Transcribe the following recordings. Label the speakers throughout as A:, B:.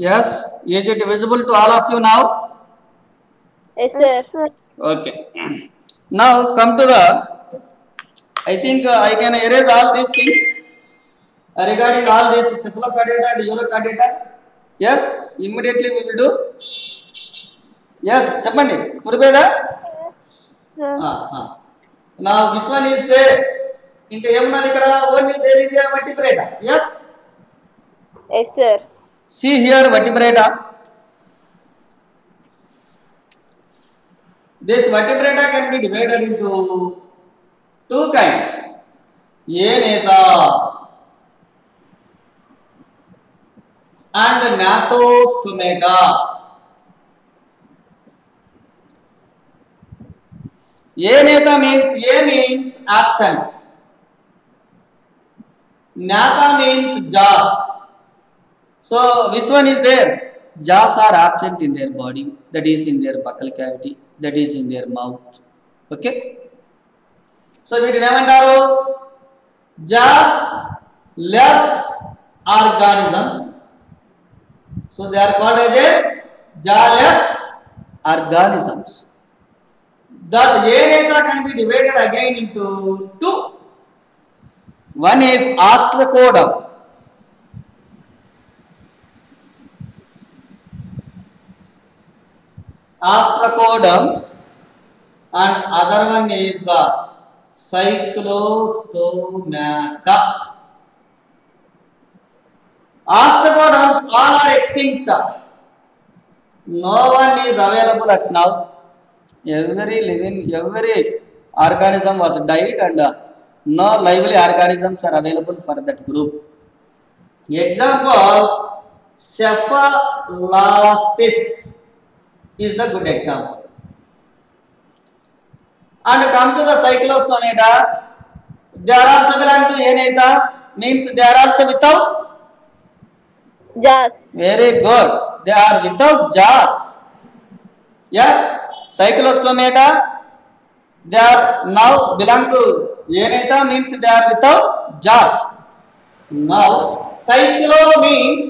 A: Yes, is it visible to all of you now?
B: Yes, sir.
A: Okay. Now come to the, I think I can erase all these things regarding all this cephalocardata and urocardata. Yes, immediately we will do. Yes, చెప్పండి కుడిపోయేదా? Now which one is there? ఇంకా ఏమున్నది ఇక్కడ? Only there is a vertebrata. Yes.
B: Yes, sir.
A: See here vertebrata. This vertebrata can be divided into two kinds. Aneta and gnathostomata. Aneta means A means absence. Gnatha means jaws. So which one is there? Jaws are absent in their body, that is in their buccal cavity, that is in their mouth. Okay. So వీటిని ఏమంటారు? Jaw-less organisms. So they are called as a jaw-less organisms. That Aneta can be divided again into two. One is ostracoderm. Ostracoderms, and other one is the cyclostomata. Ostracoderms all are extinct. No one is available at now. Every organism was died, and no lively organisms are available for that group. Example, Cephalaspis is the good example. And come to the cyclostomata, they are also belong to Aneta, means they are also without
B: jaws.
A: Very good. They are without jaws. Yes, cyclostomata, they are now belong to Aneta, means they are without jaws. Now cyclo means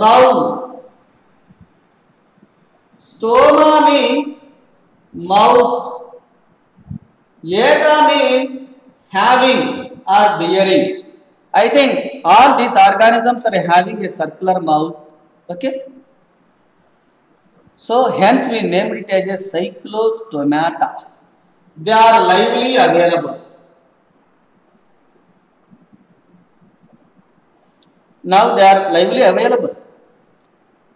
A: round. Stoma means mouth. Eta means having or bearing. I think all these organisms are having a circular mouth. Okay. So hence we named it as a cyclostomata. They are lively available. Now they are lively available.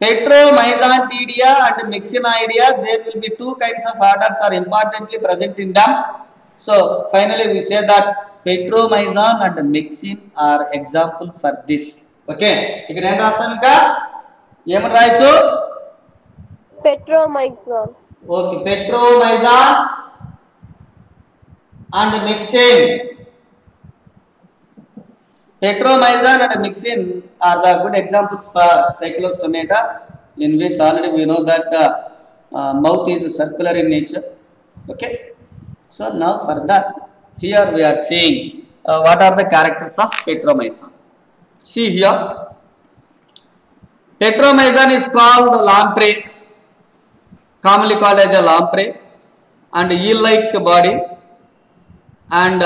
A: Petromyxantidia and Myxinoidea, there will be two kinds of orders are importantly present in them. So finally we say that Petromyxan and Myxin are example for this. Okay. ఇక్కడ ఏం రాస్తాం ఇంకా? ఏమని రాయొచ్చు?
B: Petromyxan.
A: Okay, Petromyxan and Myxin. Petromyxan and Myxin are the good examples for cyclostomata, in which already we know that mouth is circular in nature. Okay. So now for that, here we are seeing what are the characters of Petromyxan. See here, Petromyxan is called lamprey, commonly called as a lamprey, and eel-like body, and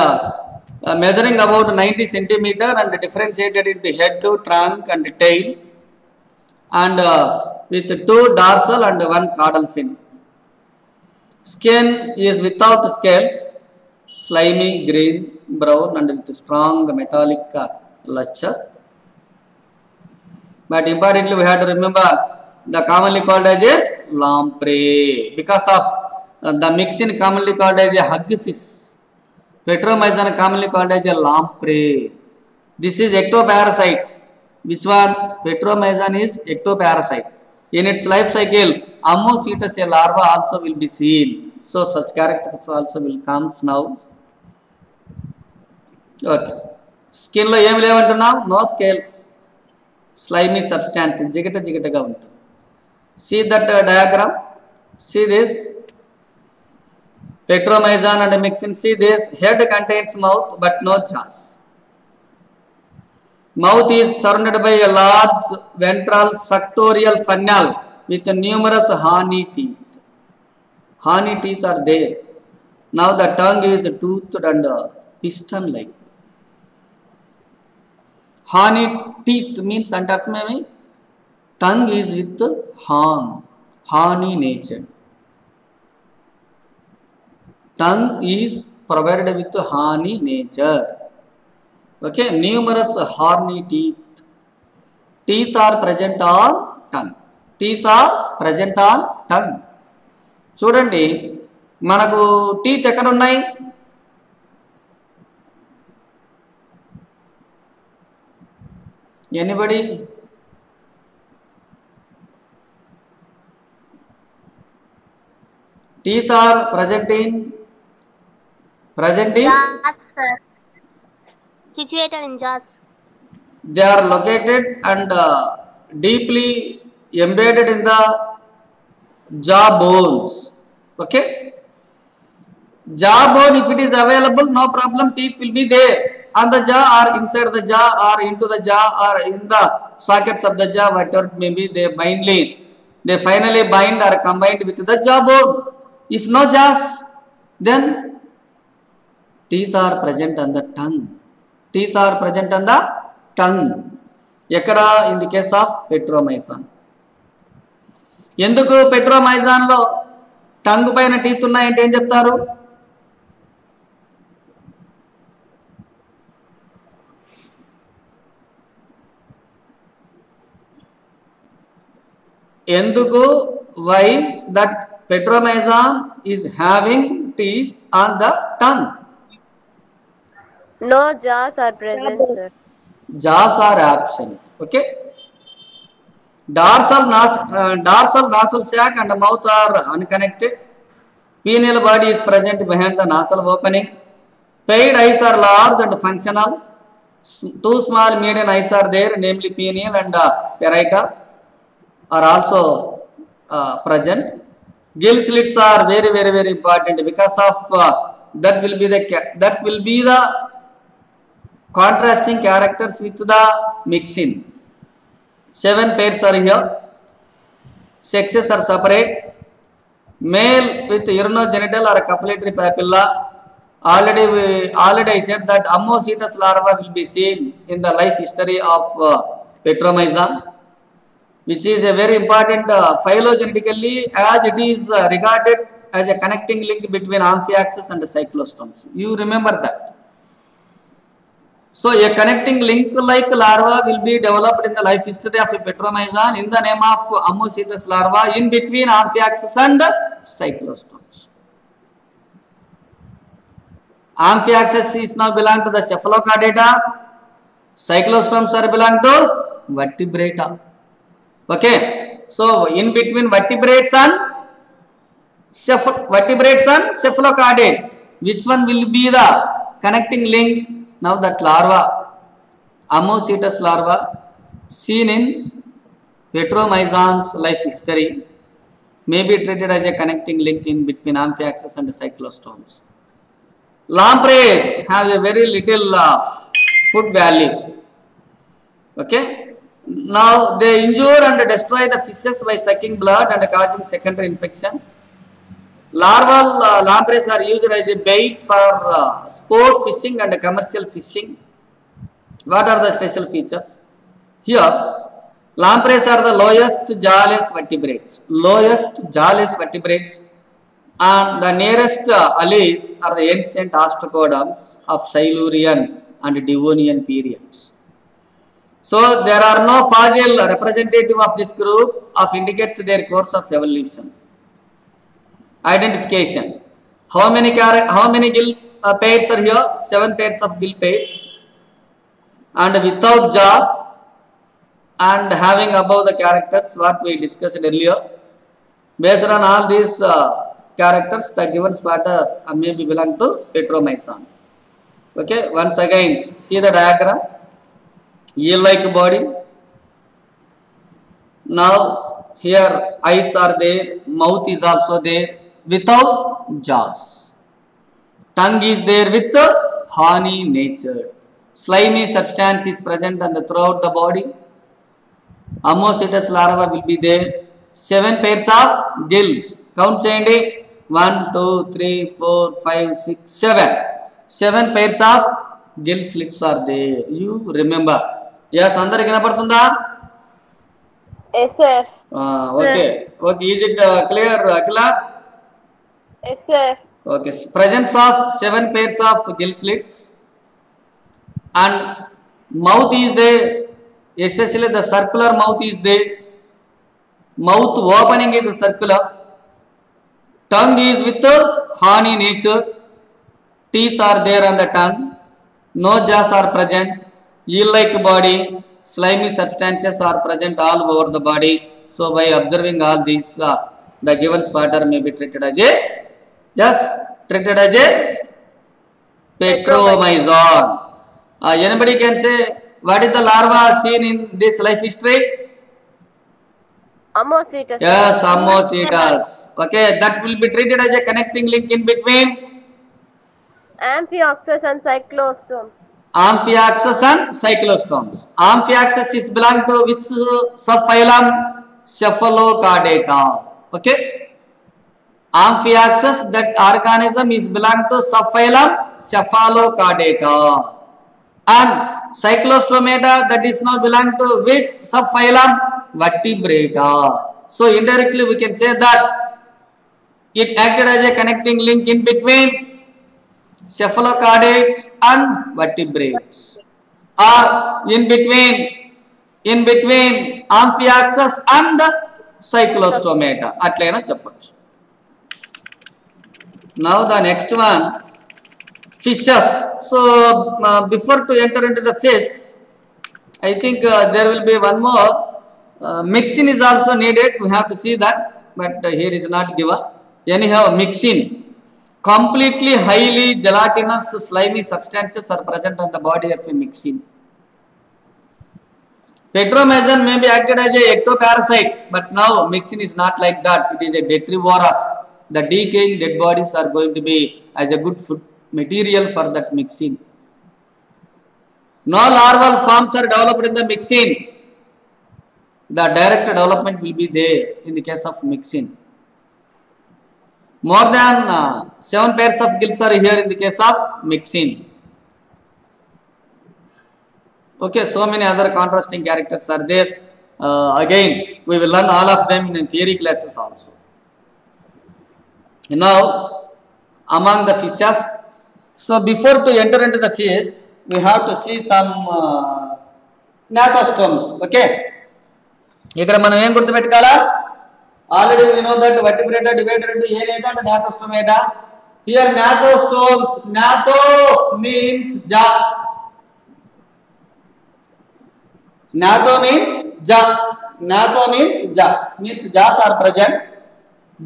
A: measuring about 90 centimeter and differentiated into head, trunk and tail, and with 2 dorsal and 1 caudal fin. Skin is without scales, slimy, green, brown, and with strong metallic luster. But importantly, we have to remember the commonly called as a lamprey because of the Myxin commonly called as a hugfish. Petromyxan commonly called as a lamprey. This is ectoparasite. Which one? Petromyxan is ectoparasite. In its life cycle, Ammocetus a larva also will be seen. So such characters also will come now. Okay. Skin lo em levantunnam? No scales. Slimy substance. Jigata ga untundi. See that diagram. See this. Petromyxan and Myxin. See this. Head contains mouth but no jaws. Mouth is surrounded by a large ventral suctorial funnel with numerous horny teeth. Horny teeth are there. Now the tongue is toothed and piston-like. Horny teeth means అంటే అర్థమేమి? Tongue is with horn, horny nature. Tongue is provided with horny nature. Okay, numerous horny teeth. Teeth are present on tongue. Teeth are present on tongue. చూడండి మనకు teeth ఎక్కడ ఉన్నాయి? Anybody? Teeth are present in
C: jaws, sir. Situated in jaws.
A: They are located and deeply embedded in the jaw bones. Okay, jaw bone, if it is available, no problem, teeth will be there on the jaw or inside the jaw or into the jaw or in the sockets of the jaw, whatever it may be. They finally bind or combined with the jaw bone. If no jaws, then teeth are present on the tongue. Teeth are present on the tongue. Ekkada? In the case of Petromyzon. ఎందుకు Petromyzon లో tongue పైన teeth ఉన్నాయంటే ఏం చెప్తారు? ఎందుకు? why that Petromyzon is having teeth on the tongue?
B: No jaws are present, sir.
A: Jaws are absent. Okay. Dorsal nasal sac and mouth are unconnected. Pineal body is present behind the nasal opening. Paired eyes are large and functional. Two small median eyes are there, namely pineal and parietal are also present. Gill slits are very, very, very important because of that will be the contrasting characters with the mixin. 7 pairs are here. Sexes are separate. Male with urinogenital or copulatory papilla. Already I said that Ammocetus larva will be seen in the life history of Petromyzon, which is a very important phylogenetically, as it is regarded as a connecting link between Amphiaxis and cyclostomes. You remember that. So a connecting link like larva will be developed in the life history of Petromyzon in the name of Ammocetus larva in between Amphiaxis and cyclostomes. Amphiaxis is now belong to the Cephalochordata. Cyclostomes are belong to Vertebrata. Okay, so in between vertebrates and cephalochordate, which one will be the connecting link? Now that larva, Ammocetus larva, seen in Petromyzon's life history, may be treated as a connecting link in between Amphiaxis and cyclostomes. Lampreys have a very little food value. Okay. Now they injure and destroy the fishes by sucking blood and causing secondary infection. Larval lampreys are used as a bait for sport fishing and commercial fishing. What are the special features? Here, lampreys are the lowest jawless vertebrates. And the nearest allies are the ancient ostracoderms of Silurian and Devonian periods. So there are no fossil representative of this group of indicates their course of evolution. Identification. How many gill pairs are here? 7 pairs of gill pairs, and without jaws, and having above the characters what we discussed earlier. Based on all these characters, the given strata may be belong to Petromyzon. Okay, once again see the diagram. Eel-like body. Now here eyes are there, mouth is also there without jaws. Tongue is there with horny nature. slimy substance is present on the throughout the body. Ammocetus larva will be there. 7 pairs of gills. Count cheyandi. 1, 2, 3, 4, 5, 6, 7. 7 pairs of gill slits are there. You remember. Yes, అందరికి వినపడుతుందా?
B: Yes, sir.
A: Okay. Okay. Is it clear, Akila?
B: Yes, sir.
A: Okay. Presence of 7 pairs of gill slits and mouth is there. Especially the circular mouth is there. Mouth opening is circular. Tongue is with horny nature. Teeth are there on the tongue. No jaws are present. Eel-like body. Slimy substances are present all over the body. So by observing all these, the given spotter may be treated as a petromyzon. Anybody can say what is the larva seen in this life history?
B: Ammocetus.
A: Yes, Ammocetus. Okay, that will be treated as a connecting link in between
B: Amphioxus and cyclostomes.
A: Amphioxus and cyclostomes. Amphioxus is belong to which subphylum? Cephalocardata. Okay. Amphioxus, that organism is belong to subphylum Cephalocardata. And cyclostomata, that is now belong to which subphylum? Vertebrata. So indirectly we can say that it acted as a connecting link in between cephalocardates and vertebrates, or in between Amphioxus and the cyclostomata. Atlaina cheppochu. Now the next one, fishes. So before to enter into the fish, I think there will be one more. Mixin is also needed. We have to see that, but here is not given. Anyhow, mixin. Completely highly gelatinous slimy substances are present on the body of a mixin. Petromyzon may be acted as a ectoparasite, but now mixin is not like that. It is a detrivorous. The decaying dead bodies are going to be as a good food material for that mixin. No larval forms are developed in the mixin. The direct development will be there in the case of mixin. More than 7 pairs of gills are here in the case of mixin. Okay, so many other contrasting characters are there. Again, we will learn all of them in theory classes also. Now, among the fishes, so before to enter into the fish, we have to see some gnathostomes. Okay, ఇక్కడ మనం ఏం గుర్తుపెట్టుకోవాలా? Already we know that vertebrata divided into Aeneata and Gnathostomata. Here gnathostomes, gnatho means jaw. Gnatho means jaw. Gnatho means jaw. Means jaws are present.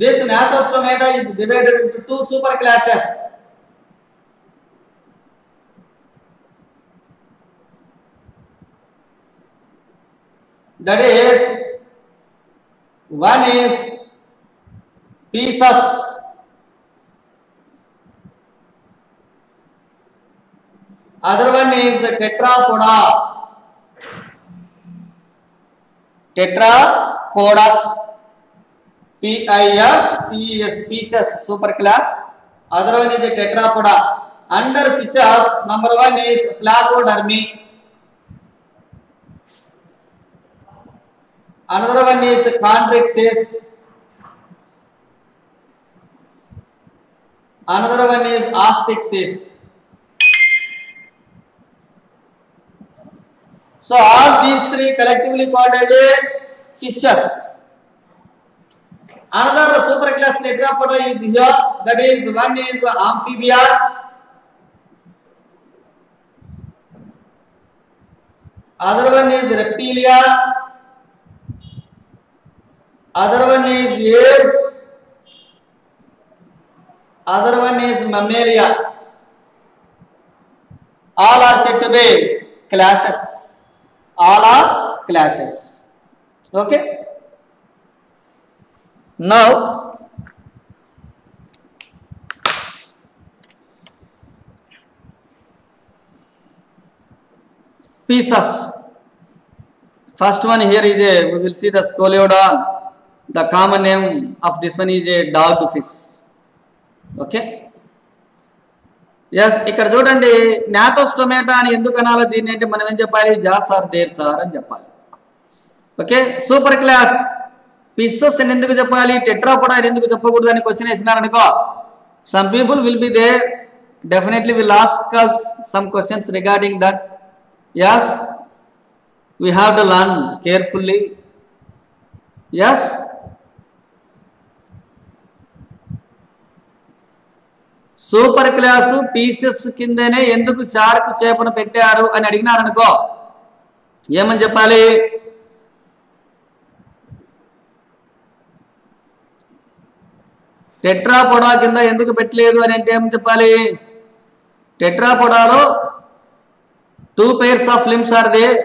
A: This Gnathostomata is divided into 2 superclasses. That is, one is Pisces, other one is Tetrapoda. Tetrapoda, P-I-S-C-E-S, Pisces superclass. Other one is a Tetrapoda. Under fishes, number 1 is Placodermi. Another one is Chondrichthyes. Another one is Osteichthyes. So all these 3 collectively called as a fishes. Another superclass Tetrapoda is here. That is, one is Amphibia. Other one is Reptilia. Other one is apes. Other one is Mammalia. All are said to be classes. All are classes. Okay. Now, pieces. First one here is we will see the Scoliodon. The common name of this one is a dogfish. Okay. Yes, ఇక్కడ చూడండి న్యాథోస్టోమేటా అని ఎందుకు అనాలి దీన్ని అంటే మనం ఏం చెప్పాలి, జాస్ ఆర్ దేర్ సార్ అని చెప్పాలి. ఓకే, సూపర్ క్లాస్ పీసెస్ అని ఎందుకు చెప్పాలి, టెట్రాపోడా అని ఎందుకు చెప్పకూడదు అని క్వశ్చన్ వేసినారనుకో, some people will be there, definitely will ask us some questions regarding that. Yes, we have to learn carefully. Yes, super class pieces కిందనే ఎందుకు షార్క్ చేపను పెట్టారు అని అడిగినారనుకో ఏమని చెప్పాలి, టెట్రాపోడా కింద ఎందుకు పెట్టలేదు అని అంటే ఏమని చెప్పాలి, టెట్రాపోడాలో 2 pairs of limbs are there,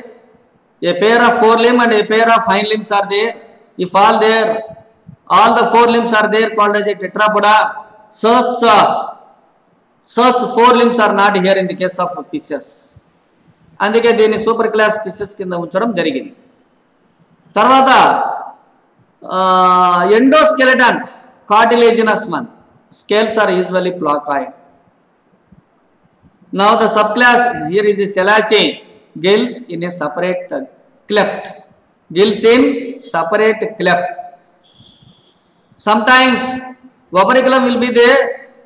A: a pair of 4 limbs and a pair of hind limbs are there. If all the 4 limbs are there called as a tetrapoda, such 4 limbs are not here in the case of fishes. అందుకే దీన్ని super class fishes కింద ఉంచడం జరిగింది. తర్వాత ఎండోస్కెలటన్ cartilaginous one, scales are usually placoid. Now the subclass here is Selaceae, gills in a separate cleft, gills in separate cleft. Sometimes operculum will be there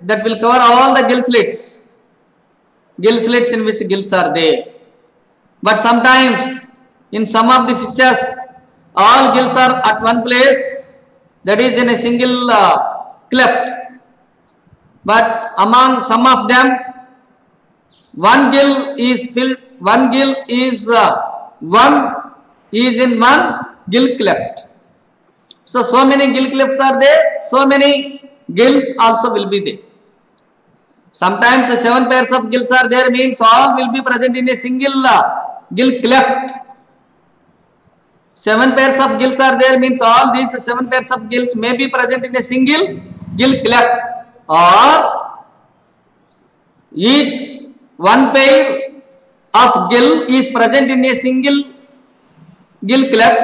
A: that will cover all the gill slits in which gills are there. But sometimes in some of the fishes all gills are at one place, that is in a single cleft. But among some of them one gill is filled, one gill is in one gill cleft. So many gill clefts are there, so many gills also will be there. Sometimes 7 pairs of gills are there, means all will be present in a single gill cleft. 7 pairs of gills are there, means all these 7 pairs of gills may be present in a single gill cleft, or each one pair of gill is present in a single gill cleft,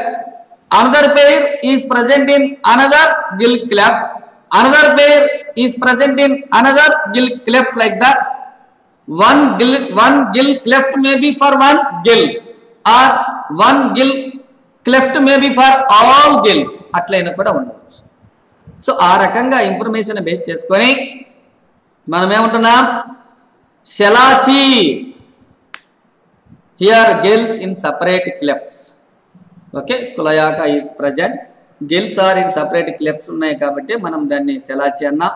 A: another pair is present in another gill cleft, another pair is present in another gill cleft, like that. One gill cleft may be for one gill, or one gill cleft may be for all gills, అట్లయినా కూడా ఉండవచ్చు. So ఆ రకంగా information base చేసుకొని మనం ఏమంటున్నాం, Selachii here gills in separate clefts. Okay, కులయాక is present, gills are in separate clefts ఉన్నాయి కాబట్టి మనం దాన్ని షెలాచి అన్నాం.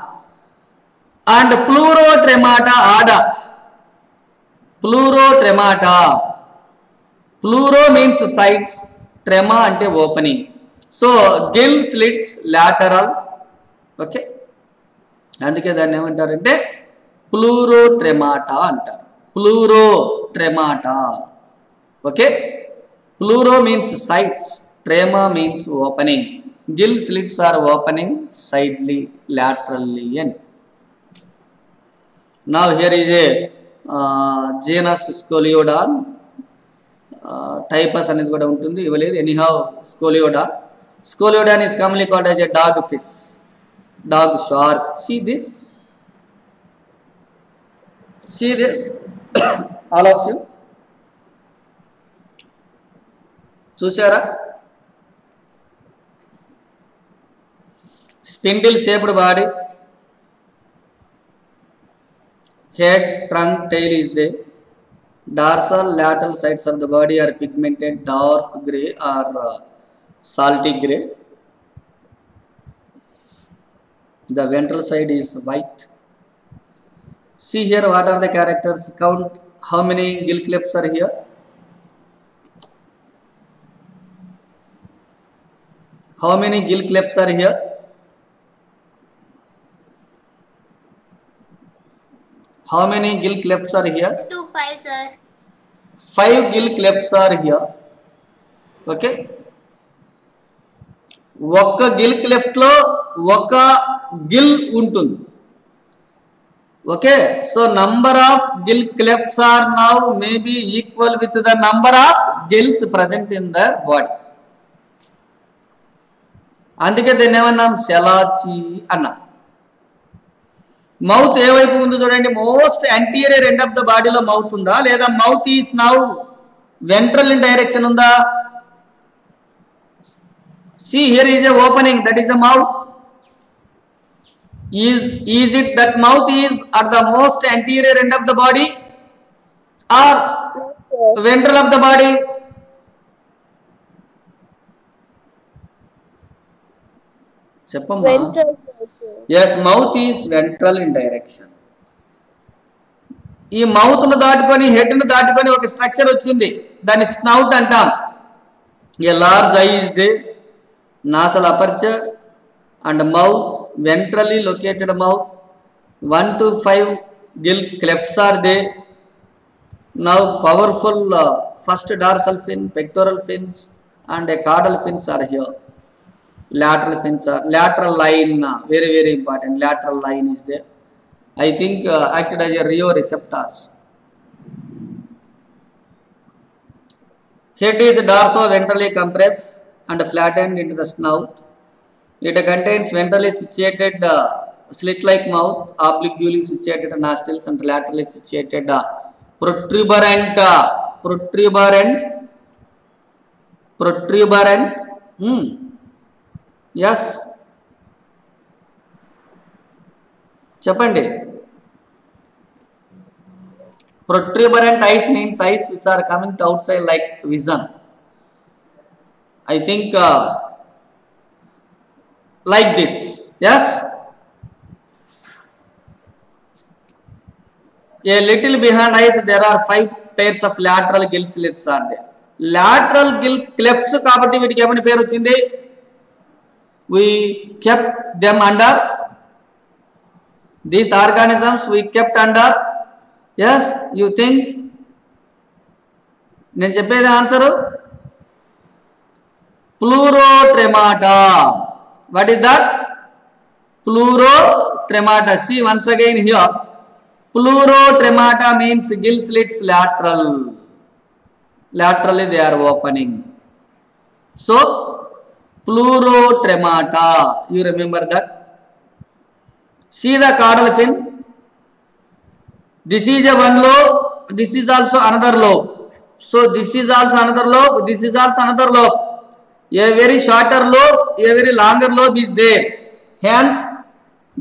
A: అండ్ ప్లూరోట్రెమాటా ఆడా, ప్లూరోట్రెమాటా, ప్లూరో మీన్స్ సైడ్స్, ట్రెమా అంటే opening. So gill slits lateral. Okay, అందుకే దాన్ని ఏమంటారంటే ప్లూరోట్రెమాటా అంటారు, Pleurotremata. Okay, pleuro means sides, trema means opening, gill slits are opening sidely, laterally అని. Now here is a genus Scoliodon, typus అనేది కూడా ఉంటుంది, ఇవ్వలేదు. Anyhow Scoliodon, Scoliodon is commonly called as a dog fish, dog shark. See this all of you చూసారా, spindle shaped body, head, trunk, tail is there. Dorsal, lateral sides of the body are pigmented dark grey or salty grey. The ventral side is white. See here what are the characters. Count how many gill clefts are here. How many gill clefts are here? How many gill clefts are here?
C: 2, 5, sir.
A: 5 gill clefts are here. Okay. ఒక్క Gill cleft లో ఒక గిల్ ఉంటుంది. Okay, so number of gill clefts are now maybe equal with the number of gills present in the body. అందుకే దీన్ని ఏమన్నాం సెలాచి అన్నా. Mouth ఏ వైపు ఉందో చూడండి, most anterior end of the బాడీలో మౌత్ ఉందా, లేదా mouth is now ventral in direction ఉందా? See, here is a opening, that is a mouth. Is it that mouth is at the most anterior end of the body or ventral of the body? Cheppamma.
B: Ventral.
A: Yes, mouth is ventral in direction. ఈ mouth ను దాటుకొని head ను దాటుకొని ఒక structure వచ్చింది, దాన్ని snout అంటాం. A large I is they, nasal aperture and mouth, ventrally located mouth. 1 to 5 gill clefts are there. Now powerful first dorsal fin, pectoral fins and a caudal fins are here. Lateral fins are, lateral line, very very important, lateral line is there. I think acted as a rheoreceptors. Head is dorso-ventrally compressed and flattened into the snout. It contains ventrally situated slit-like mouth, obliquely situated nostrils and laterally situated protuberant. Yes. Cheppandi. Protuberant eyes means eyes which are coming to outside like vision. I think like this. Yes. A little behind eyes there are 5 pairs of lateral gill slits are there. Lateral gill clefts kabatti వీటికి ఏమని పేరు వచ్చింది? We kept them under these organisms, we kept under. Yes, you think నేను చెప్పేది answer Pleurotremata. What is that? Pleurotremata. See once again here. Pleurotremata means gill slits lateral. Laterally they are opening. So Pleurotremata. You remember that? See the caudal fin. This is a one lobe. This is also another lobe. So this is also another lobe. This is also another lobe. A very shorter lobe, a very longer lobe is there. Hence,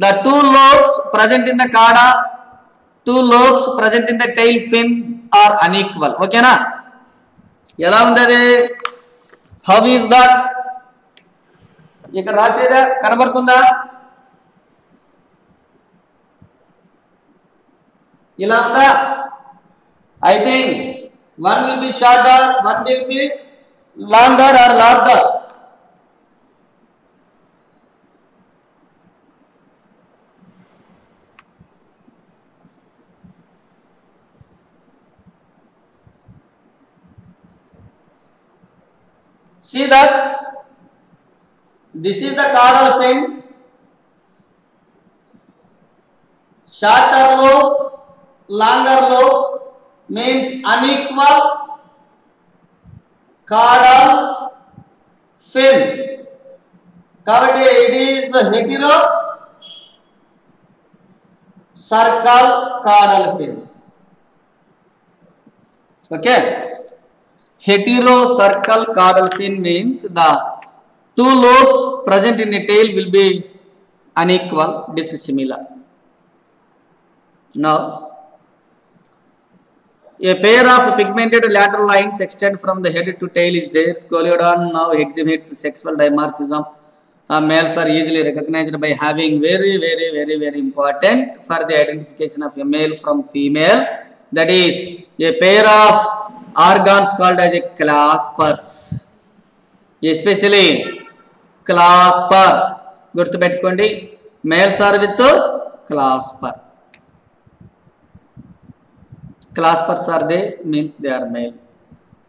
A: the 2 lobes present in the cauda, 2 lobes present in the tail fin are unequal. Okay na? Ela undadi? How is that? Ikkada raseda kanabartunda? Ela unda? I think one will be shorter, one will be longer or larger. See that this is the caudal fin, shorter lobe, longer lobe means unequal caudal fin. Kabatti it is hetero circle caudal fin. Okay, hetero circle caudal fin means the 2 lobes present in a tail will be unequal, dissimilar. Now a pair of pigmented lateral lines extend from the head to tail is there. Scoliodon now exhibits sexual dimorphism. Males are easily recognized by having very important for the identification of a male from female. That is a pair of organs called as a claspers. Especially clasper. Gurtu pettukondi. Males are with clasper. Claspers are there means they are male.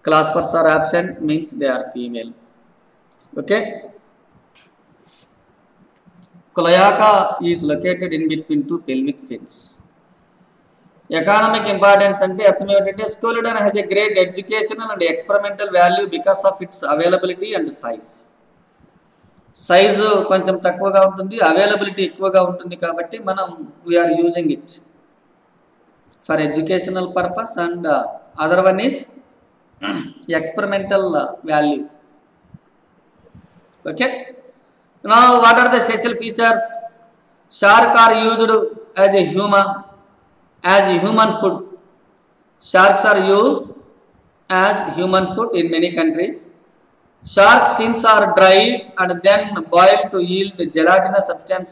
A: Claspers are absent means they are female. Okay. Cloaca is located in between 2 pelvic fins. Economic importance అంటే అర్థం ఏమిటంటే Scoliodon has a great educational and experimental value because of its availability and size. Size కొంచెం తక్కువగా ఉంటుంది, availability ఎక్కువగా ఉంటుంది, కాబట్టి మనం we're using it for educational purpose and other one is experimental value. Okay, now what are the special features? Shark are used as a human food. Sharks are used as human food in many countries. Shark fins are dried and then boiled to yield gelatinous substance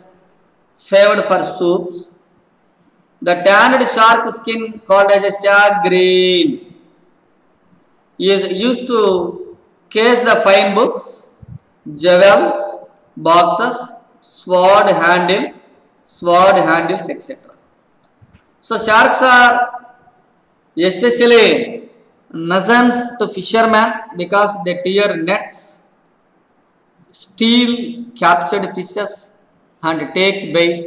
A: favored for soups. The tanned shark skin called as a shark green is used to case the fine books, jewel boxes, sword handles, etc. So sharks are especially nuisance to fishermen because they tear nets, steal captured fishes and take bait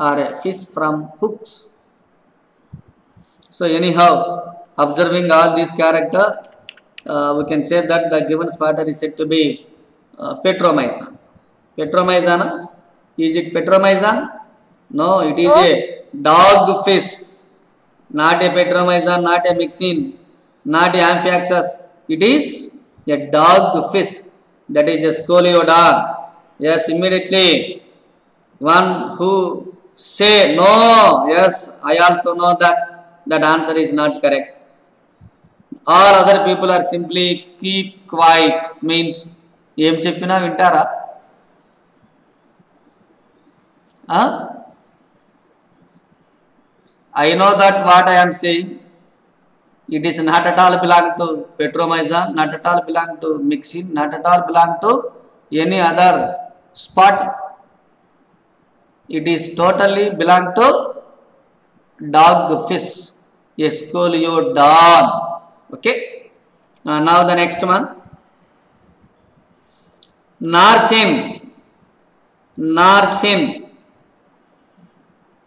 A: or fish from hooks. So anyhow, observing all these characters, we can say that the given spider is said to be Petromyzon. Petromyzon? Is it Petromyzon? No, it is a dog fish. Not a Petromyzon, not a myxine, not a Amphioxus. It is a dog fish. That is a Scoliodon. Yes, immediately one who say no, yes, I also know that answer is not correct. All other people are simply keep quiet means ఏం చెప్పినా వింటారా? I know that what I am saying, it is not at all belong to Petromyzon, not at all belong to myxine, not at all belong to any other spot. It is totally belong to dog fish, a Scoliodon. Okay, now the next one, Narsin.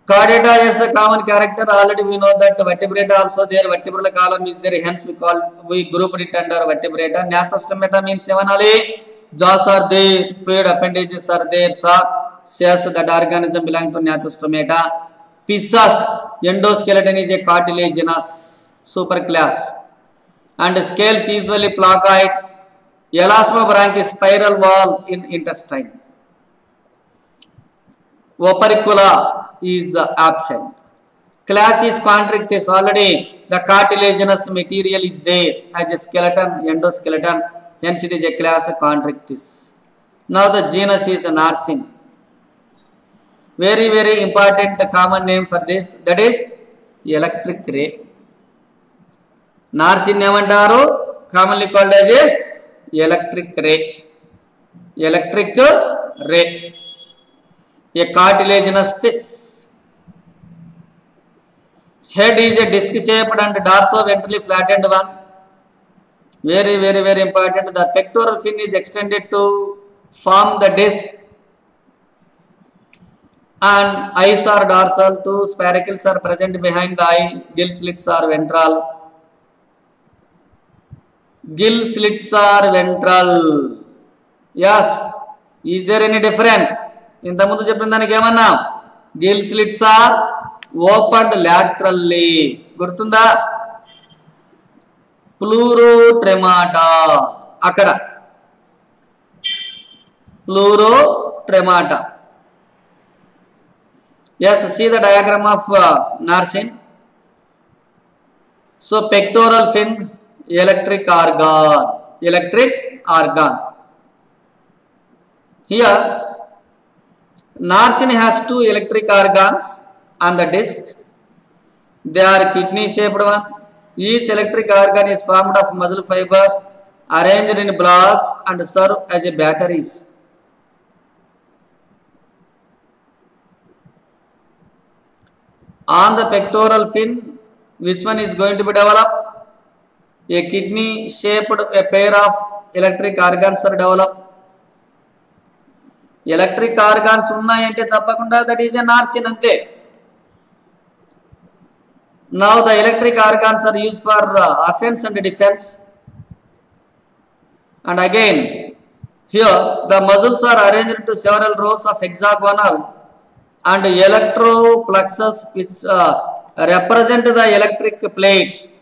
A: Chordata is a common character. Already we know that vertebrata also there, vertebral column is there, hence we grouped it under vertebrata. Gnathostomata means seven only, jaws are there, paired appendages are there, says that organism belong to Gnathostomata. Pisces, endoskeleton is a cartilaginous superclass. And scales usually placoid. Elasmobranchus spiral wall in intestine. Opercula is absent. Class is Chondrichthyes. Already the cartilaginous material is there as a skeleton, endoskeleton. Hence it is a class Chondrichthyes. Now the genus is Narsin. Very, very important common name for this. That is electric ray. Narsin ఏమంటారు? Commonly called as a electric ray. Electric ray. A cartilaginous fish. Head is a disc shaped and dorso-ventrally flattened one. Very, very, very important. The pectoral fin is extended to form the disc. And eyes are dorsal. Two spiracles are present behind the eye. Gill slits are ventral. Gill slits are ventral. Yes. Is there any difference? ఇంత ముందు చెప్పిన దానికి ఏమన్నా? Gill slits are opened laterally. గుర్తుందా? Pleurotremata అక్కడ Pleurotremata. Yes, see the diagram of Narsin. So pectoral fin, electric organ. Here Narsin has two electric organs on the disc. They are kidney shaped one. Each electric organ is formed of muscle fibers arranged in blocks and serve as a batteries. On the pectoral fin, which one is going to be developed? A kidney shaped a pair of electric organs are developed. Electric organs ఉన్నాయంటే తప్పకుండా that is a నార్సిన్ అంతే. Now the electric organs are used for offense and defense. And again, here the muscles are arranged into several rows of hexagonal and electroplexus which represent the electric plates.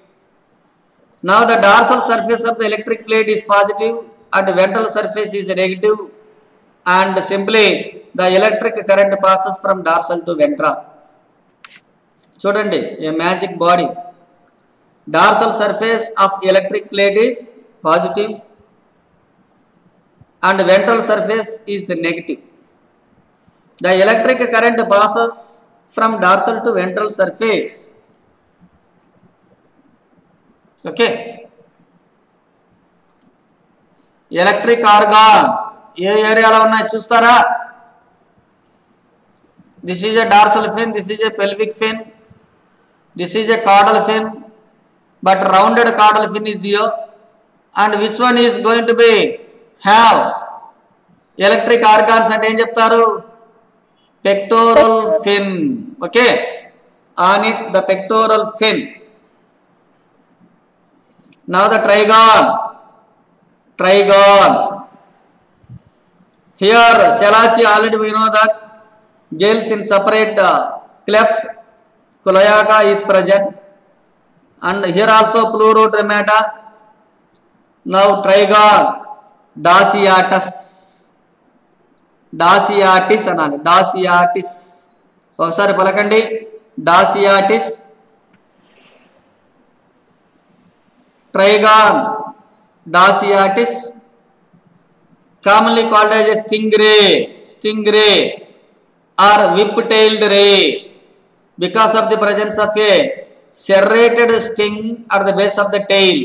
A: Now the dorsal surface of the electric plate is positive and ventral surface is negative, and simply the electric current passes from dorsal to ventral. చూడండి a magic body. Dorsal surface of electric plate is positive and ventral surface is negative. The electric current passes from dorsal to ventral surface. Okay. Electric organ ఏ ఏరియాలో ఉన్నాయి చూస్తారా? This is a dorsal fin, this is a pelvic fin, this is a caudal fin, but rounded caudal fin is here. And which one is going to be have electric organs అంటే ఏం చెప్తారు? Pectoral fin. Okay, on it the pectoral fin. Now the trigon. Here Shalachi already we know that gills in separate cleft, cloaca is present, and here also pleurodermata. Now trigon, daciatis anani, daciatis ఒకసారి పలకండి, daciatis. Trigon, daciatis, commonly called as a stingray or whip-tailed ray because of the presence of a serrated sting at the base of the tail.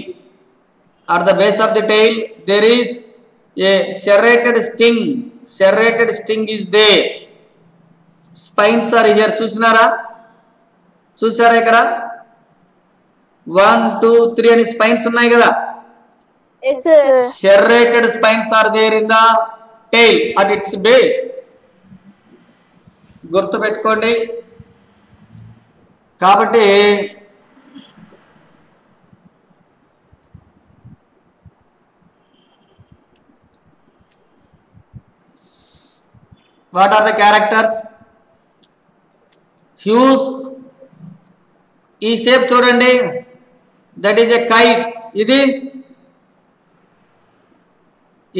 A: At the base of the tail there is a serrated sting. Serrated sting is there. Spines are here. చూసారా ఇక్కడ 1 2 3 అని spines ఉన్నాయి కదా?
B: Yes, sir.
A: Serrated spines are there in the tail at its base. గుర్తు పెట్టుకోండి. కాబట్టి what are the characters? Hues. ఈ shape చూడండి, that is a kite. ఇది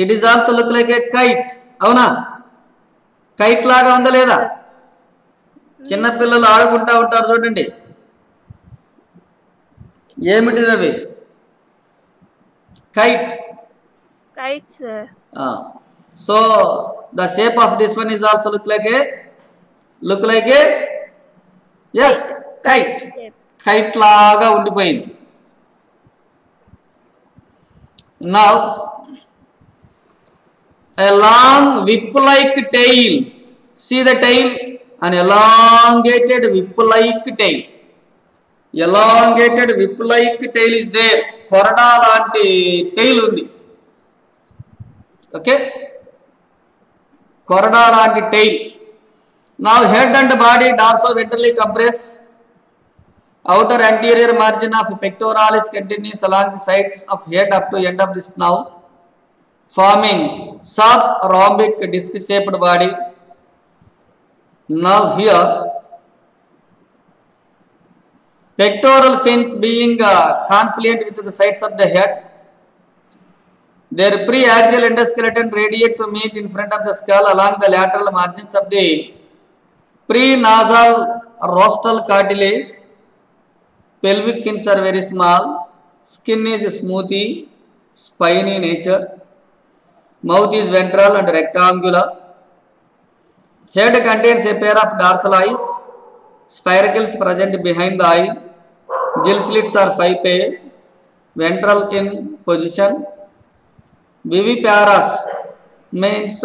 A: it is also look like a kite. అవునా? కైట్ లాగా ఉందా లేదా? చిన్న పిల్లలు ఆడుకుంటా ఉంటారు చూడండి. ఏమిటిది అవి? Kite.
B: Sir.
A: So the shape of this one is also look like a yes, kite. Kite లాగా ఉండిపోయింది. Now a long whip-like tail. See the tail? An elongated whip-like tail. Elongated whip-like tail is there. కొరడా లాంటి tail ఉంది. Okay? కొరడా లాంటి tail. Now head and body dorso-ventrally compressed. Outer anterior margin of pectoralis continues along the sides of head up to end of the snout, forming sub-rhombic disc-shaped body. Now here, pectoral fins being confluent with the sides of the head, their pre-axial endoskeleton radiate to meet in front of the skull along the lateral margins of the pre-nasal rostral cartilage. Pelvic fins are very small. Skin is smoothie, spiny nature. Mouth is ventral and rectangular. Head contains a pair of dorsal eyes. Spiracles present behind the eye. Gill slits are 5 pair. Ventral in position. Viviparous means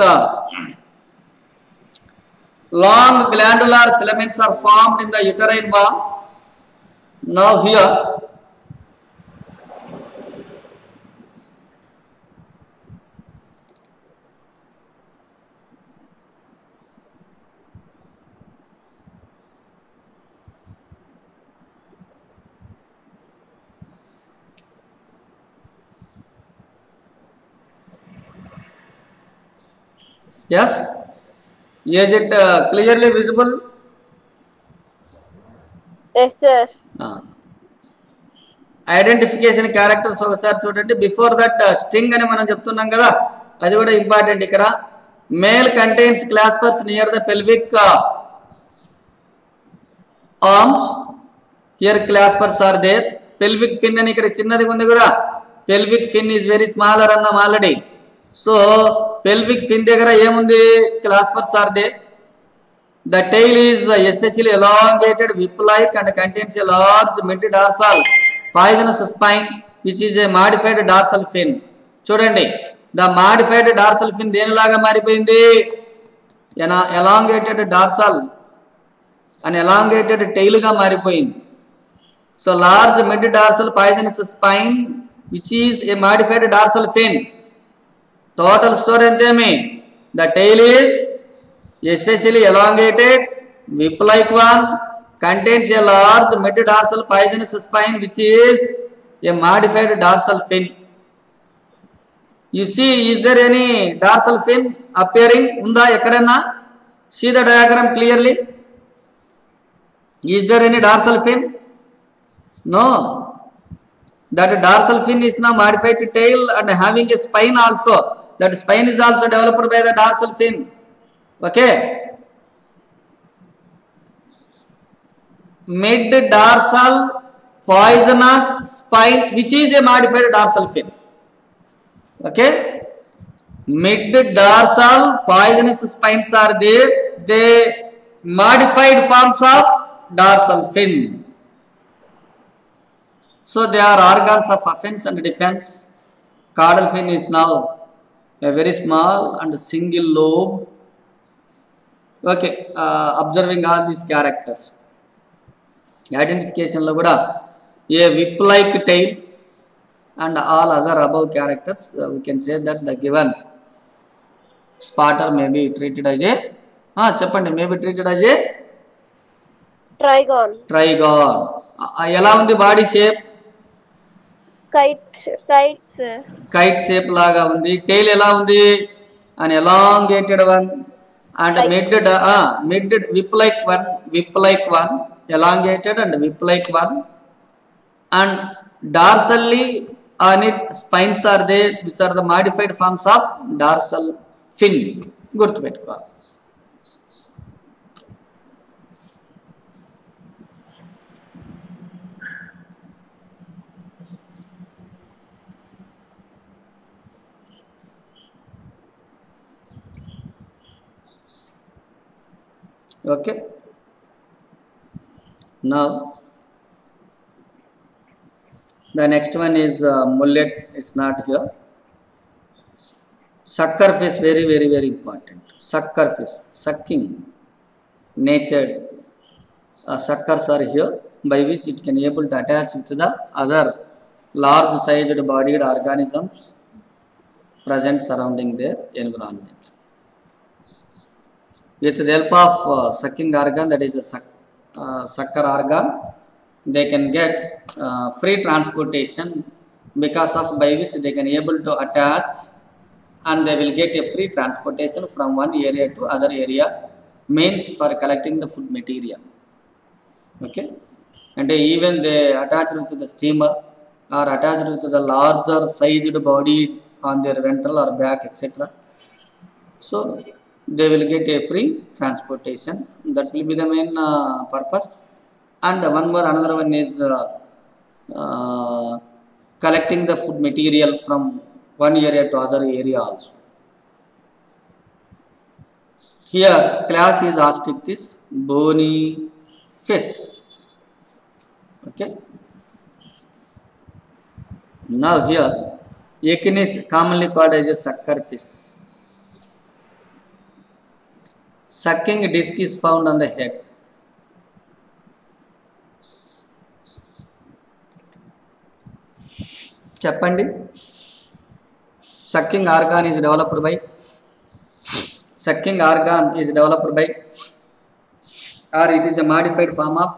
A: long glandular filaments are formed in the uterine wall. Now here Yes? Is it clearly visible?
B: Yes, sir.
A: Identification characters ఒకసారి చూడండి. Before that sting అని మనం చెప్తున్నాం కదా, అది కూడా important. ఇక్కడ male contains claspers near the pelvic arms, here claspers are there. Pelvic fin అని ఇక్కడ చిన్నది ఉంది కదా, pelvic fin is very smaller అన్నాం ఆల్రెడీ. సో పెల్విక్ ఫిన్ దగ్గర ఏముంది? Claspers are there. The tail is especially elongated, whip-like, and contains a large mid-dorsal poisonous spine, which is a modified dorsal fin. చూడండి, the modified dorsal fin దేనిలాగా మారిపోయింది? elongated dorsal and elongated tail గా మారిపోయింది. So large mid-dorsal poisonous spine, which is a modified dorsal fin. Total story ఎంతేమి? The tail is especially elongated, whip-like one, contains a large mid-dorsal poisonous spine, which is a modified dorsal fin. You see, is there any dorsal fin appearing? Unda ekkadana? See the diagram clearly. Is there any dorsal fin? No. That dorsal fin is now modified to tail and having a spine also. That spine is also developed by the dorsal fin. Okay. Mid dorsal poisonous spine, which is a modified dorsal fin. Okay. Mid dorsal poisonous spines are there. They modified forms of dorsal fin. So they are organs of offense and defense. Caudal fin is now a very small and single lobe. Okay, observing all these characters, identification lo kuda a whip-like tail and all other above characters, we can say that the given spotter may be treated as a చెప్పండి, may be treated as a
B: Trigon.
A: ఎలా ఉంది body shape?
B: Kite, sir.
A: Kite shape లాగా ఉంది. Tile ఎలా ఉంది? an elongated one. And mid whip-like one, elongated and whip-like one, and dorsally on it spines are there, which are the modified forms of dorsal fin. గుర్తుపెట్టుకో. Okay. Now the next one is mullet is not here. Sucker fish, very important. Sucker fish, sucking natured suckers are here, by which it can able to attach with the other large sized bodied organisms present surrounding their environment. With the help of sucking organ, that is a sucker organ, they can get free transportation, because of by which they can able to attach, and they will get a free transportation from one area to other area, means for collecting the food material. Okay, and even they attached with the steamer or attached with the larger sized body on their ventral or back, etc. So they will get a free transportation. That will be the main purpose. And another one is collecting the food material from one area to other area also. Here class is Osteichthyes, bony fish. Okay. Now here Echinus, commonly called as a sucker fish. Sucking disc is found on the head. చెప్పండి, sucking organ is developed by or it is a modified form of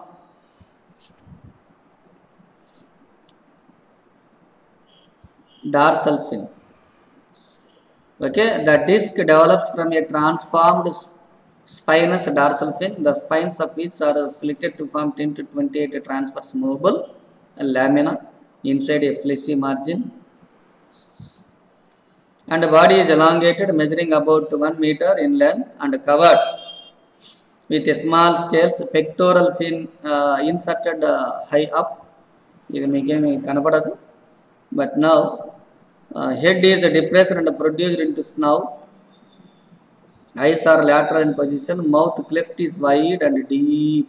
A: dorsal fin. Okay, the disc develops from a transformed spinous dorsal fin, the spines of which are split to form 10 to 28 transverse movable lamina inside a fleshy margin. And the body is elongated, measuring about 1 meter in length and covered with a small scales, pectoral fin inserted high up. ఇది మీకేమి కనపడదు. But now head is depressed and produced into snout. Eyes are lateral in position. Mouth cleft is wide and deep.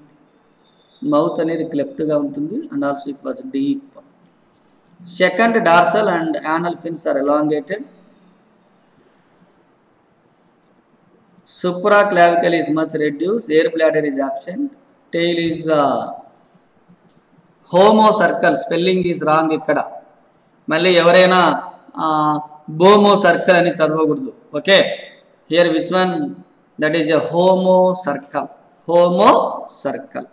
A: Mouth అనేది cleft గా ఉంటుంది and also it was deep. Second dorsal and anal fins are elongated. Supraclavicle is much reduced. Air bladder is absent. Tail is homocircle. Spelling is wrong ఇక్కడ. మళ్ళీ ఎవరైనా బోమో circle అని చదవకూడదు. Okay, here which one, that is a homo circle. Homo circle.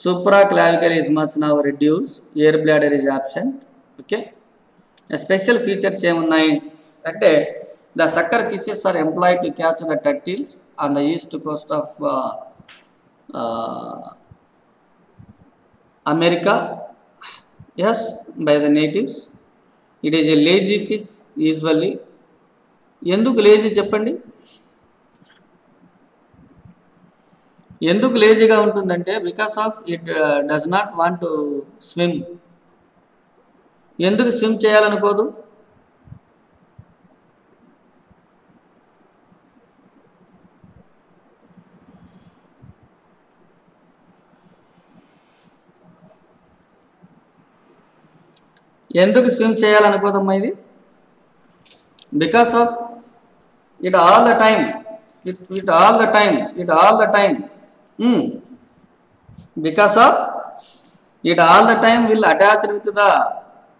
A: Supraclavicle is much now reduced. Air bladder is absent. Okay, special features ఏమున్నాయి అంటే the sucker fishes are employed to catch the turtles on the east coast of America. Yes, by the natives. It is a lazy fish usually. ఎందుకు lazy చెప్పండి? ఎందుకు లేజీగా ఉంటుందంటే because of it does not want to swim. ఎందుకు swim చేయాలనుకోదు? ఎందుకు swim చేయాలనుకోదమ్మా ఇది? Because of it all the time, it all the time because of it all the time will attach with the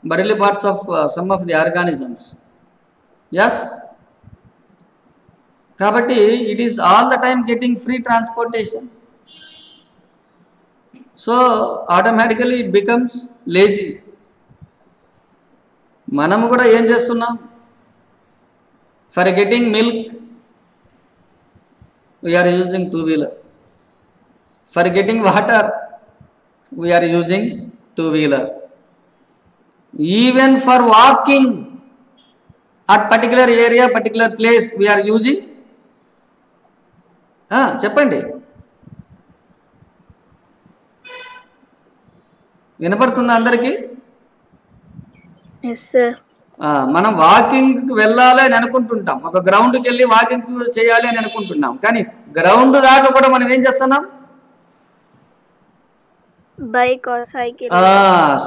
A: bodily parts of some of the organisms. Yes, kabatti it is all the time getting free transportation, so automatically it becomes lazy. మనము కూడా ఏం చేస్తున్నాం? For getting milk we are using two-wheeler. For getting water we are using two-wheeler. Even for walking at particular area, particular place we are using చెప్పండి, వినపడుతుందా అందరికీ?
B: Yes sir.
A: మనం వాకింగ్కి వెళ్ళాలి అని అనుకుంటుంటాం, ఒక గ్రౌండ్కి వెళ్ళి వాకింగ్ చేయాలి అని అనుకుంటున్నాం, కానీ గ్రౌండ్ దాకా కూడా మనం ఏం చేస్తున్నాం?
B: Bike or cycle.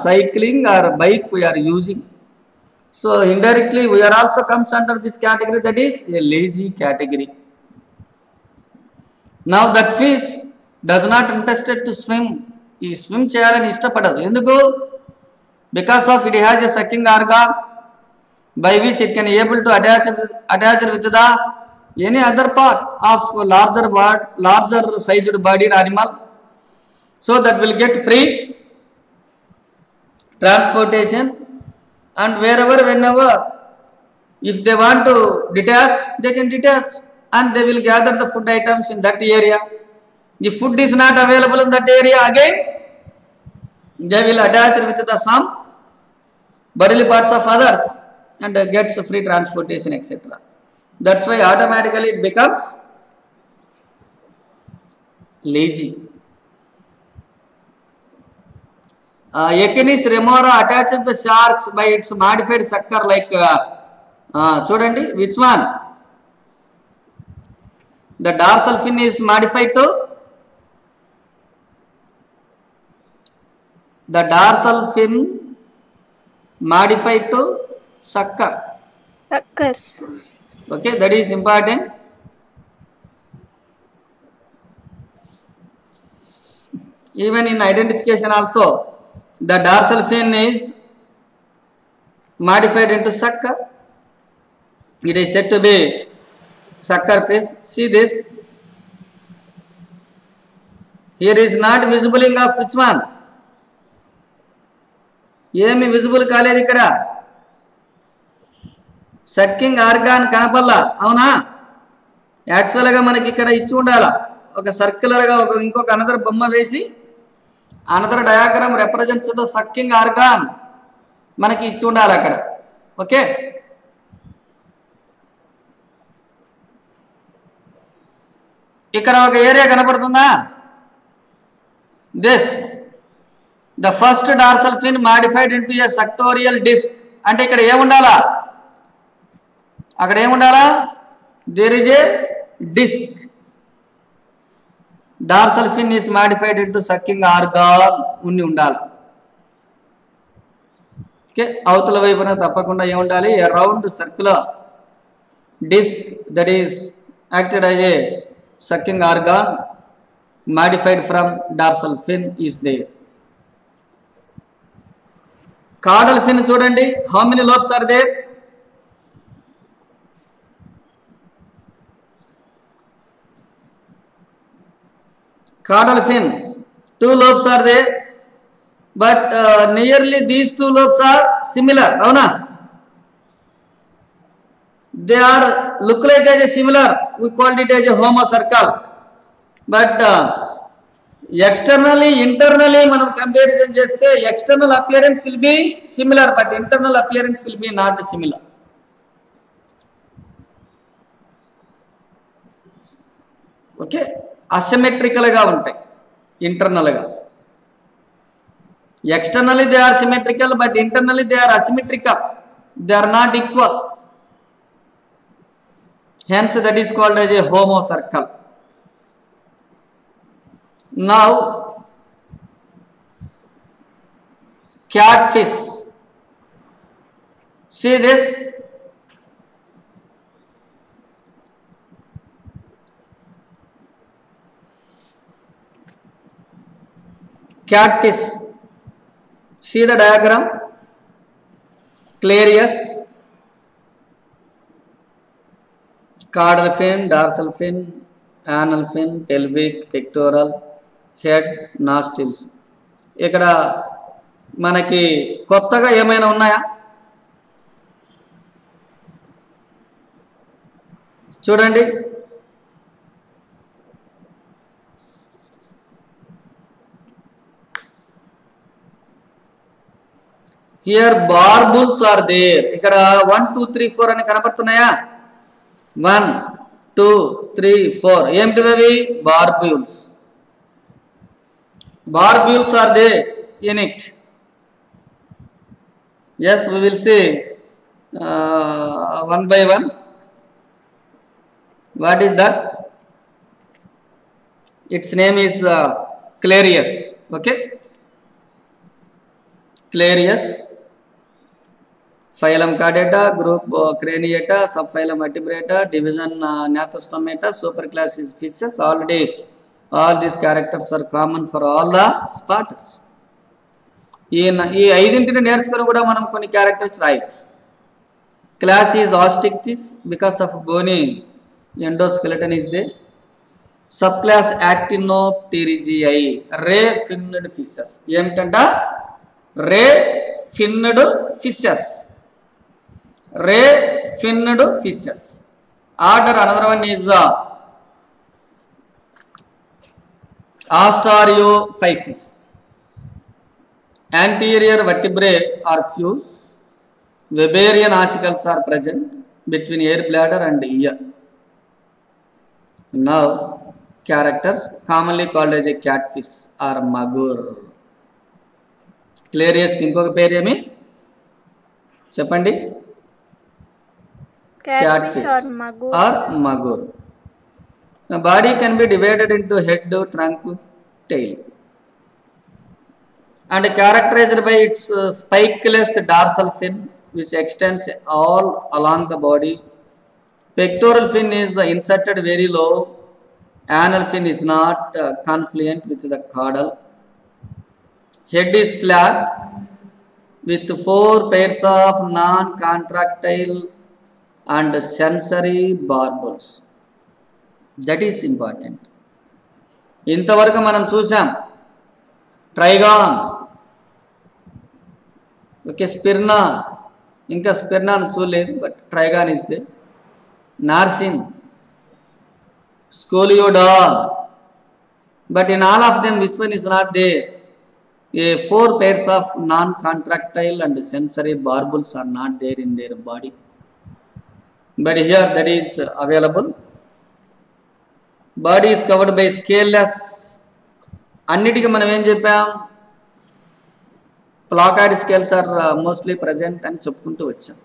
A: Cycling or bike we are using. So indirectly we are also comes under this category, that is a lazy category. Now that fish does not interested to swim. ఈ swim చేయాలని ఇష్టపడదు. ఎందుకు? Because of it has a sucking organ by which it can able to attach with the any other part of larger sized bodied animal, so that will get free transportation, and wherever whenever if they want to detach they can detach, and they will gather the food items in that area. If food is not available in that area, again they will attach with the some bodily parts of others and gets free transportation, etc. That's why automatically it becomes lazy. Echinus remora attaches the sharks by its modified sucker, like చూడండి, which one? The dorsal fin is modified to sucker.
B: Suckers.
A: Okay, that is important. Even in identification also, the dorsal fin is modified into sucker. It is said to be sucker fish. See this. Here is not visible of which one? ఏమి visible కాలేదు ఇక్కడ. Sucking organ కనపల్లా, అవునా? యాక్చువల్గా మనకి ఇక్కడ ఇచ్చి ఉండాలా, ఒక సర్క్యులర్గా ఇంకొక అనదర్ బొమ్మ వేసి another diagram represents the sucking organ మనకి ఇచ్చి ఉండాలి అక్కడ. ఓకే, ఇక్కడ ఒక ఏరియా కనపడుతుందా? This the first dorsal fin modified into a suctorial disc. అంటే ఇక్కడ ఏముండాలా, అక్కడ ఏముండాలా? There is a disc. Dorsal fin is modified into sucking organ ఉండాలి. ఓకే, అవతల వైపున తప్పకుండా ఏముండాలి? A round circular disc that is acted as a sucking organ modified from dorsal fin is there. Caudal fin చూడండి, how many lobes are there? Caudal fin 2 lobes are there, but nearly these 2 lobes are similar, avuna? They are look like as a similar, we called it as a homocircle. But externally internally మనం comparison చేస్తే external appearance will be similar, but internal appearance will be not similar. Okay, అసిమెట్రికల్గా ఉంటాయి ఇంటర్నల్గా. Externally they are symmetrical, but internally they are asymmetrical, they are not equal. Hence that is called as a homocercal. Now catfish, see this, catfish, see the diagram, Clarius, caudal fin, dorsal fin, anal fin, pelvic, pectoral, head, nostrils. ఇక్కడ మనకి కొత్తగా ఏమైనా ఉన్నాయా? చూడండి, here barbels are there. ఇక్కడ 1 2 3 4 అని కనపడుతున్నాయా? 1 2 3 4 ఏమిటివి అవి? Barbels. Barbules are there in it. Yes, we will see one by one. What is that? Its name is Clarius. Okay, Clarius. Phylum Chordata, group Craniata, subphylum Vertebrata, division Gnathostomata, superclass is fishes. Already all these characters are common for all the spiders. ఈ ఐదింటిని నేర్చుకుని కూడా మనం కొన్ని characters రాయొచ్చు. Class is Osteichthyes because of bony endoskeleton is there. Sub class Actinopterygii, ray finned fishes. ఏమిటంట? Ray finned fishes, ray finned fishes. Order another one is Astariophysis. Anterior vertebrae are fused. Weberian ossicles are present between air bladder and ear. Now, characters commonly called as a catfish or magur. Clarius ki inkoka పేరు ఏమి చెప్పండి? Catfish or magur. The body can be divided into head, trunk, tail, and characterized by its spikeless dorsal fin, which extends all along the body. Pectoral fin is inserted very low. Anal fin is not confluent with the caudal. Head is flat with 4 pairs of non-contractile and sensory barbels. That is important. ఇంతవరకు మనం చూసాం ట్రైగాన్, okay, స్పిర్నా, ఇంకా స్పిర్నాను చూడలేదు, but Trygon is there. Narcine, Scoliodon, but in all of them which one is not there? 4 pairs of non-contractile and sensory barbules are not there in their body, but here that is available. Body is covered by scaleless. అన్నిటికీ మనం ఏం చెప్పాం? Placoid scales are mostly present అని చెప్పుకుంటూ వచ్చాం.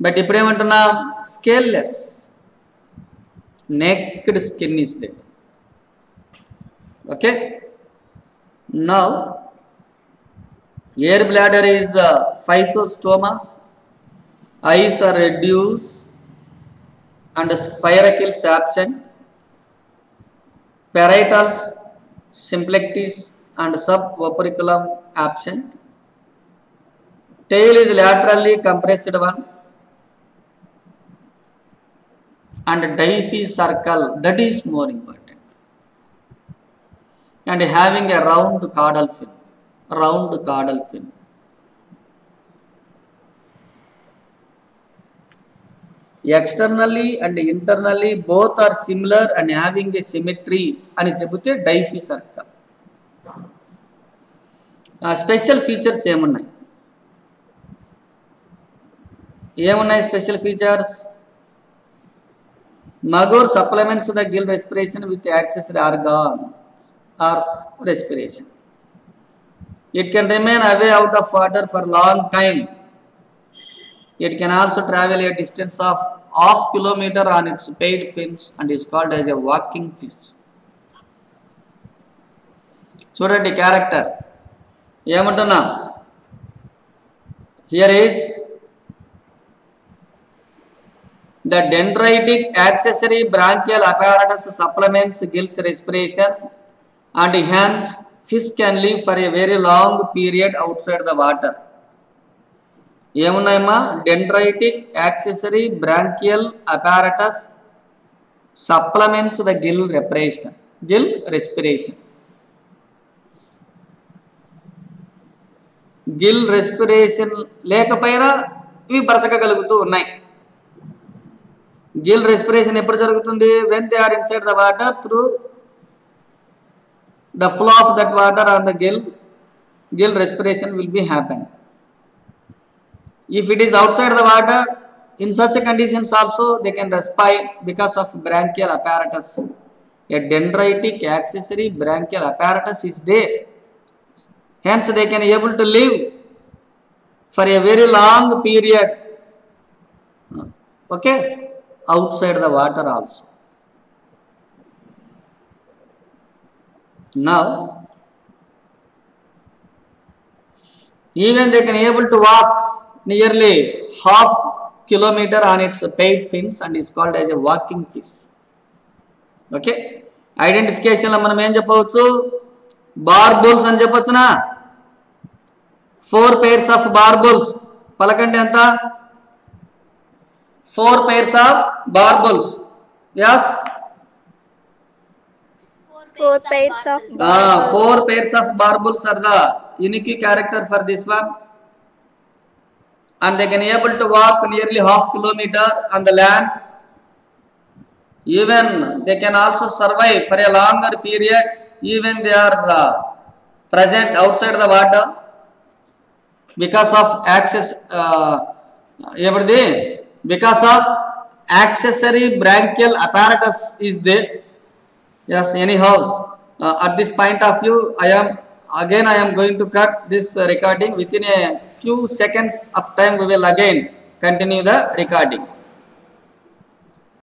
A: But ఇప్పుడు ఏమంటున్నాం? Scaleless, naked skin is there. Okay, now air bladder is physostomas, eyes are reduced and spiracles absent, parietals, symplectis and suboperculum absent, tail is laterally compressed one and difficircle, that is more important, and having a round caudal fin. Externally and internally both are similar and having a symmetry అని చెబితే డైఫిసర్కల్. Special features ఏమున్నాయి? Special features? Magor supplements the gill respiration with accessory organ or respiration. It can remain away out of water for long time. It can also travel a distance of half kilometer on its paid fins and is called as a walking fish. చూడండి character ఏమంటున్నా? Here is the dendritic accessory branchial apparatus supplements gill's respiration, and hence fish can live for a very long period outside the water. ఏమున్నాయమ్మా? dendritic accessory branchial apparatus supplements the gill respiration. Gill respiration లేకపోయినా ఇవి బ్రతకగలుగుతూ ఉన్నాయి. Gill respiration ఎప్పుడు జరుగుతుంది? when they are inside the water, through the flow of that water on the gill respiration will be happen. If it is outside the water, in such conditions also they can respire because of branchial apparatus. A dendritic accessory branchial apparatus is there, hence they can able to live for a very long period, okay, outside the water also. Now even they can able to walk nearly half kilometer on its paid fins and is called as a walking fish. Okay, identification లో మనం ఏం చెప్పవచ్చు? Barbels అని చెప్పొచ్చునా? 4 pairs of barbules. పలకండి ఎంత? 4 pairs of barbules. Yes,
B: 4 pairs of
A: 4 pairs of barbules are the unique character for this one, and they can able to walk nearly half kilometer on the land. Even they can also survive for a longer period even they are present outside the water because of because of accessory branchial apparatus is there. Yes, anyhow, at this point of view, I am going to cut this recording. Within a few seconds of time we will again continue the recording.